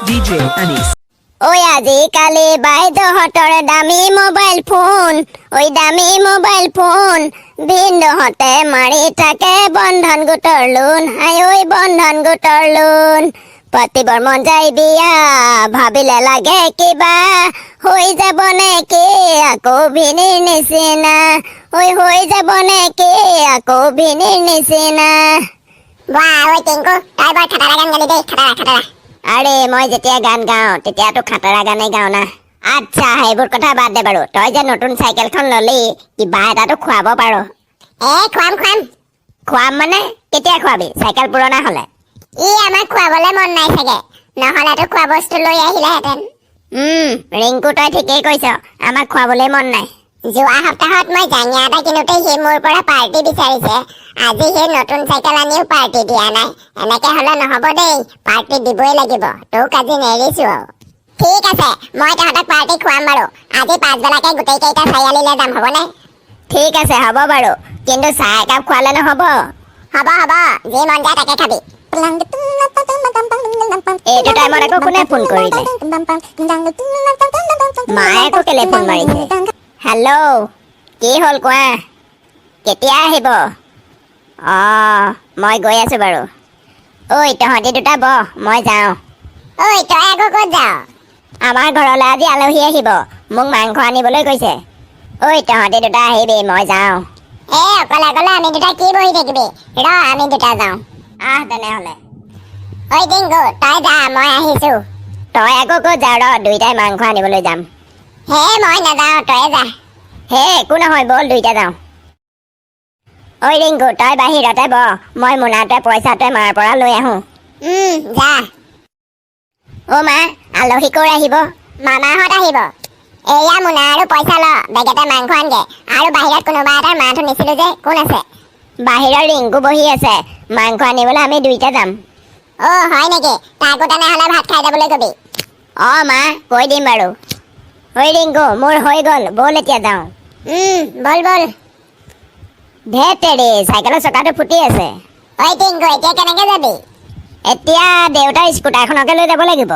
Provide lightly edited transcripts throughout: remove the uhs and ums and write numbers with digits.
DJ Anis. ওই আজিকালি বাইদেউহঁতৰ দামী মোবাইল ফোন দামী মোবাইল ফোন ভিনদেউহঁতে মাৰি থাকে বন্ধন গোটৰ লোন ঐ বন্ধন গোটৰ লোন পাতিবৰ মন যায় বিয়া ভাবিলে লাগে কিবা হৈ যাব নেকি আকৌ ভিনিৰ নিচিনা হৈ যাব নেকি আকৌ ভিনিৰ নিচিনা ঐ টিংকু তই বৰ খাটাৰা গান গালি দেই খাটাৰা আৰে মই যেতিয়া গান গাওঁ তেতিয়াতো খাটাৰা গানেই গাওঁ না আচ্ছা সেইবোৰ কথা বাদ দে বাৰু তই যে নতুন চাইকেলখন ললি কিবা এটাতো খুৱাব পাৰো খুৱাম মানে কেতিয়া খুৱাবি চাইকেল পুৰণা হলে আমাক খুৱাবলে মন নাই চাগে নহলেতো খোৱা বস্তু লৈ আহিলেহেঁতেন ৰিংকু তই ঠিকেই কৈছ আমাক খুৱাবলৈ মন নাই যোৱা সপ্তাহত মই জাঙিয়া এটা কিনোতে সি মোৰ পৰা পাৰ্টি বিচাৰিছে আজি সেই নতুন চাইকেল আনিও পাৰ্টি দিয়া নাই এনেকে হলে নহব দেই পাৰ্টি দিবই লাগিব তোক আজি নেৰিছো ঠিক আছে মই তহঁতক পাৰ্টি খুৱাম বাৰু আজি পাছবেলাকে গোটেই কেইটা চাৰিআলিলৈ যাম হ'বনে ঠিক আছে হ'ব বাৰু কিন্তু চাহ একাপ খুৱালে নহব হ'ব যি মন যায় তাকে খাবি এইটো টাইমত আকৌ কোনে ফোন কৰিলে মায়ে আকৌ কেলে ফোন মাৰিছে হেল্ল' কি হ'ল কোৱা কেতিয়া আহিব মই গৈ আছো বাৰু ঐ তহঁতি দুটা বহ মই যাওঁ ঐ তই আকৌ ক'ত যাৱ আমাৰ ঘৰলৈ আজি আলহী আহিব মোক মাংস আনিবলৈ কৈছে ঐ তহঁতি দুটা আহিবি মই যাওঁ অকলে আমি দুটা কি বহি থাকিবি আমি দুটা যাওঁ তেনেহ'লে ঐ টিংকু তই যা মই আহিছো তই আকৌ ক'ত যাৱ দুইটাই মাংস আনিবলৈ যাম মই নাযাওঁ তই যা একো নহয় ব'ল দুইটা যাওঁ ঐ ৰিংকু তই বাহিৰতে বহ মই মোনাটোৱে পইচাটোৱে মাৰ পৰা লৈ আহোঁ যা মা আলহী ক'ৰ আহিব মামাহঁত আহিব এয়া মোনা আৰু পইচা ল বেগেতে মাংস আনগে আৰু বাহিৰত কোনোবা এটাৰ মাত শুনিছিলো যে কোন আছে বাহিৰত ৰিংকু বহি আছে মাংস আনিবলৈ আমি দুইটা যাম হয় নেকি তাকো তেনেহ'লে ভাত খাই যাবলৈ কবি মা কৈ দিম বাৰু ঐ ৰিংকু মোৰ হৈ গ'ল ব'ল এতিয়া যাওঁ ব'ল ধেতেৰি চাইকেলৰ চকাটো ফুটি আছে ঐ টিংকু এতিয়া কেনেকে যাবি এতিয়া দেউতাৰ স্কুটাৰখনকে লৈ যাব লাগিব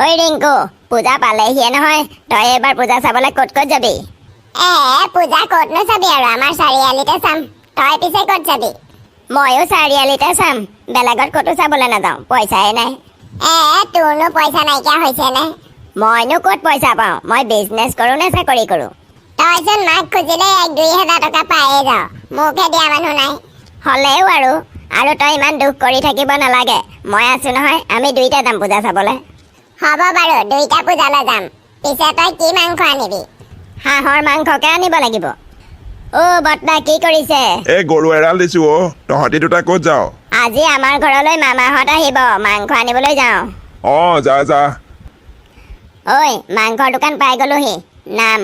ঐ ৰিংকু পূজা পালেহিয়ে নহয় তই এবাৰ পূজা চাবলৈ ক'ত যাবি পূজা ক'তনো চাবি আৰু আমাৰ চাৰিআলিতে চাম তই পিছে ক'ত যাবি ময়ো চাৰিআলিতে চাম বেলেগত ক'তো চাবলৈ নাযাওঁ পইচাই নাই তোৰনো পইচা নাইকিয়া হৈছে নে মইনো ক'ত পইচা পাওঁ মই বিজনেছ কৰোঁ নে চাকৰি কৰোঁ তইচোন মাক খুজিলে 1-2 হাজাৰ টকা পায়ে যাওঁ মোকহে দিয়া মানুহ নাই হ'লেও আৰু তই ইমান দুখ কৰি থাকিব নালাগে মই আছো নহয় আমি দুইটা যাম পূজা চাবলৈ হ'ব বাৰু দুইটা পূজালৈ যাম পিছে তই কি মাংস আনিবি হাঁহৰ মাংসকে আনিব লাগিব বৰ্তা কি কৰিছে গৰু এৰাল দিছো তহঁতি দুটা ক'ত যাওঁ আজি আমাৰ ঘৰলৈ মামাহঁত আহিব মাংস আনিবলৈ যাওঁ যা ঐ মাংসৰ দোকান পাই গ'লোহি নাম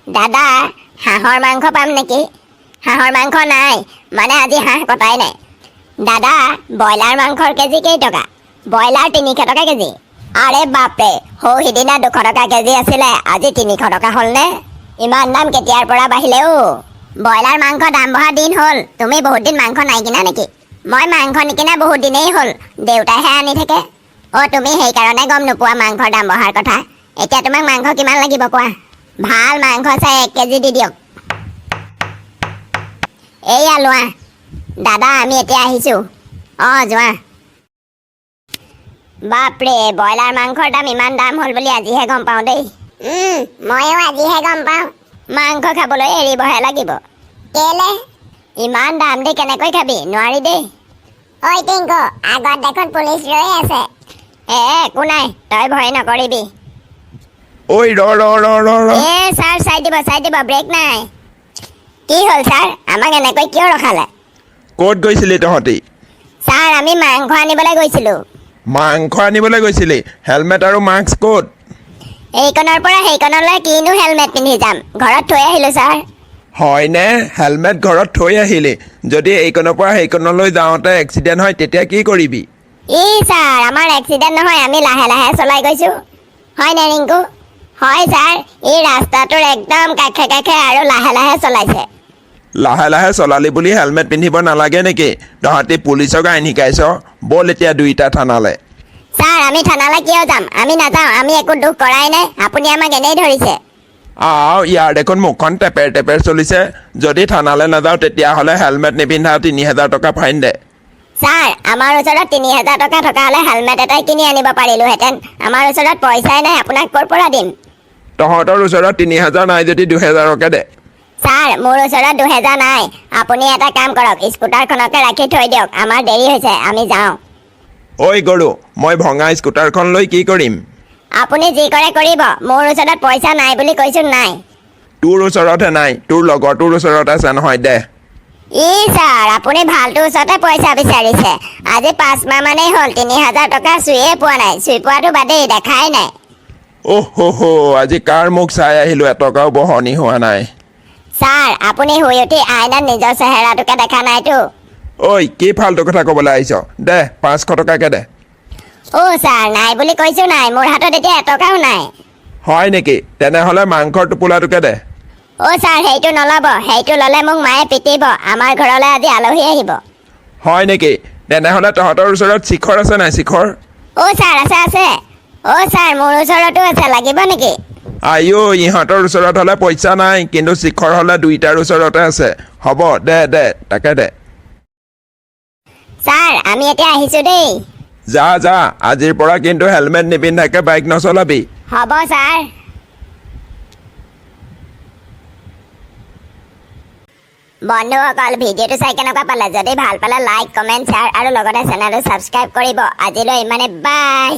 দাদা হাঁহৰ মাংস পাম নেকি হাঁহৰ মাংস নাই মানে আজি হাঁহ কটাই নাই দাদা ব্ৰইলাৰ মাংসৰ কেজি কেইটকা ব্ৰইলাৰ 300 টকা কেজি আৰে বাপৰে সিদিনা 200 টকা কেজি আছিলে আজি 300 টকা হ'লনে ইমান দাম কেতিয়াৰ পৰা বাঢ়িলে ব্ৰইলাৰ মাংস দাম বঢ়া দিন হ'ল তুমি বহুত দিন মাংস নাই কিনা নেকি মই মাংস নিকিনা বহুত দিনেই হ'ল দেউতাইহে আনি থাকে তুমি সেইকাৰণে গম নোপোৱা মাংসৰ দাম বঢ়াৰ কথা এতিয়া তোমাক মাংস কিমান লাগিব কোৱা ভাল মাংস চাই 1 কেজি দি দিয়ক এইয়া লোৱা দাদা আমি এতিয়া আহিছোঁ যোৱা বাপৰে ব্ৰইলাৰ মাংসৰ দাম ইমান দাম হ'ল বুলি আজিহে গম পাওঁ দেই ময়ো আজিহে গম পাওঁ মাংস খাবলৈ এৰিবহে লাগিব কেলে ইমান দাম দি কেনেকৈ খাবি নোৱাৰি দেই ঐ টিংকু আগত দেখোন পুলিচ ৰৈ আছে একো নাই তই ভয় নকৰিবি ছাৰ চাই দিব ব্ৰেক নাই কি হ'ল ছাৰ আমাক এনেকৈ কিয় ৰখালে ক'ত গৈছিলি তহঁতি ছাৰ আমি মাংস আনিবলৈ গৈছিলোঁ মাংস আনিবলৈ গৈছিলি হেলমেট আৰু মাস্ক ক'ত এইকণৰ পৰা সেইকণলৈ কিনো হেলমেট পিন্ধি যাম ঘৰত থৈ আহিলোঁ ছাৰ হয়নে হেলমেট ঘৰত থৈ আহিলি যদি এইকণৰ পৰা সেইকণলৈ যাওঁতে এক্সিডেণ্ট হয় তেতিয়া কি কৰিবি ছাৰ আমাৰ এক্সিডেণ্ট নহয় আমি লাহে লাহে চলাই গৈছোঁ হয়নে ৰিংকু হয় ছাৰ এই ৰাস্তাটোৰ একদম কাষে কাষে আৰু লাহে লাহে চলাইছে লাহে লাহে চলালি বুলি হেলমেট পিন্ধিব নালাগে নেকি তহঁতি পুলিচক আইন শিকাইছ ব'ল এতিয়া দুইটা থানালৈ ছাৰ আমি থানালৈ কিয় যাম আমি নাযাওঁ আমি একো দুখ কৰাই নাই আপুনি আমাক এনেই ধৰিছে ইয়াৰ দেখোন মুখখন টেপেৰ টেপেৰ চলিছে যদি থানালৈ নাযাওঁ তেতিয়াহ'লে হেলমেট নিপিন্ধা ৩,০০০ টকা ফাইন দে ছাৰ আমাৰ ওচৰত ৩,০০০ টকা থকা হ'লে হেলমেট এটাই কিনি আনিব পাৰিলোহেঁতেন আমাৰ ওচৰত পইচাই নাই আপোনাক ক'ৰ পৰা দিম তহঁতৰ ওচৰত ৩,০০০ নাই যদি ২,০০০কে দে ছাৰ মোৰ ওচৰত ২,০০০ নাই আপুনি এটা কাম কৰক স্কুটাৰখনকে ৰাখি থৈ দিয়ক আমাৰ দেৰি হৈছে আমি যাওঁ ঐ গৰু মই ভঙা স্কুটাৰখন লৈ কি কৰিম আপুনি যি কৰে কৰিব মোৰ ওচৰত পইচা নাই বুলি কৈছোঁ নাই তোৰ ওচৰতহে নাই তোৰ লগৰটোৰ ওচৰত আছে নহয় দে ছাৰ আপুনি ভালটো ওচৰতে পইচা বিচাৰিছে আজি ৫ মাহ মানেই হ'ল ৩,০০০ টকা চুইয়ে পোৱা নাই চুই পোৱাটো বাদেই দেখাই নাই আজি কাৰ মুখ চাই আহিলোঁ এটকাও বহনি হোৱা নাই ছাৰ আপুনি শুই উঠি আইনাত নিজৰ চেহেৰাটোকে দেখা নাইতো ঐ কি ফাল্টু কথা ক'বলৈ আহিছ দে ৫০০ টকাকে দে ছাৰ নাই বুলি কৈছোঁ নাই মোৰ হাতত এতিয়া এটকাও নাই হয় নেকি তেনেহ'লে মাংসৰ টোপোলাটোকে দে ছাৰ সেইটো নল'ব সেইটো ল'লে মোক মায়ে পিটিব আমাৰ ঘৰলৈ আজি আলহী আহিব হয় নেকি তেনেহ'লে তহঁতৰ ওচৰত শিখৰ আছে নাই শিখৰ ছাৰ আছে আছে ছাৰ মোৰ ওচৰতো আছে লাগিব নেকি ইহঁতৰ ওচৰত হ'লে পইচা নাই কিন্তু শিখৰ হ'লে দুইটাৰ ওচৰতে আছে হ'ব দে দে তাকে দে ছাৰ আমি এতিয়া আহিছোঁ দেই যা যা আজিৰ পৰা কিন্তু হেলমেট নিপিন্ধাকে বাইক নচলাবি হ'ব ছাৰ বন্ধুসকল ভিডিঅ'টো চাই কেনেকুৱা পালে যদি ভাল পালে লাইক কমেণ্ট শ্বেয়াৰ আৰু লগতে চেনেলটো ছাবস্ক্ৰাইব কৰিব আজিলৈ ইমানে বাই